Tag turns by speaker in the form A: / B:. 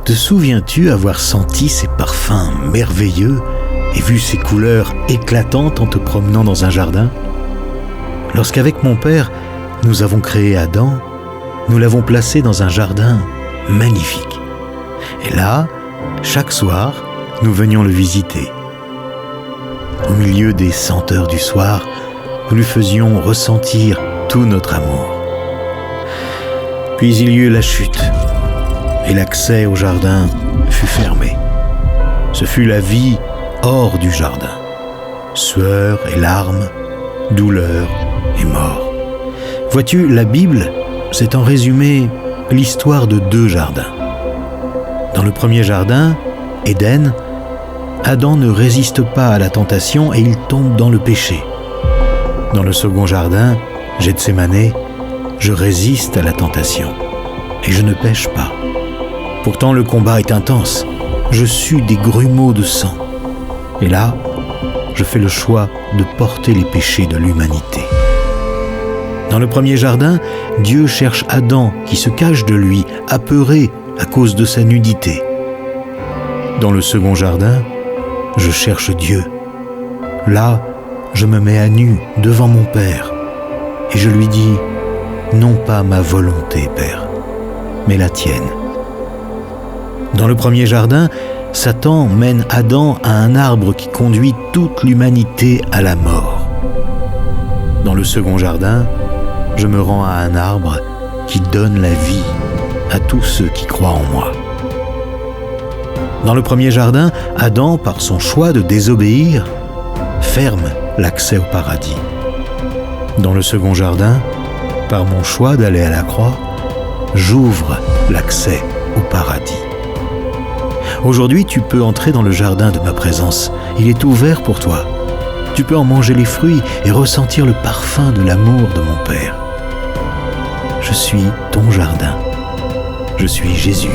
A: Te souviens-tu avoir senti ces parfums merveilleux et vu ces couleurs éclatantes en te promenant dans un jardin? Lorsqu'avec mon père, nous avons créé Adam, nous l'avons placé dans un jardin magnifique. Et là, chaque soir, nous venions le visiter. Au milieu des senteurs du soir, nous lui faisions ressentir tout notre amour. Puis il y eut la chute, et l'accès au jardin fut fermé. Ce fut la vie hors du jardin. Sueur et larmes, douleur et mort. Vois-tu, la Bible, c'est en résumé l'histoire de 2 jardins. Dans le premier jardin, Éden, Adam ne résiste pas à la tentation et il tombe dans le péché. Dans le second jardin, Gethsémanée, je résiste à la tentation et je ne pêche pas. Pourtant le combat est intense, je sue des grumeaux de sang. Et là, je fais le choix de porter les péchés de l'humanité. Dans le premier jardin, Dieu cherche Adam qui se cache de lui, apeuré à cause de sa nudité. Dans le second jardin, je cherche Dieu. Là, je me mets à nu devant mon Père et je lui dis « Non pas ma volonté, Père, mais la tienne ». Dans le premier jardin, Satan mène Adam à un arbre qui conduit toute l'humanité à la mort. Dans le second jardin, je me rends à un arbre qui donne la vie à tous ceux qui croient en moi. Dans le premier jardin, Adam, par son choix de désobéir, ferme l'accès au paradis. Dans le second jardin, par mon choix d'aller à la croix, j'ouvre l'accès au paradis. Aujourd'hui, tu peux entrer dans le jardin de ma présence. Il est ouvert pour toi. Tu peux en manger les fruits et ressentir le parfum de l'amour de mon Père. Je suis ton jardin. Je suis Jésus.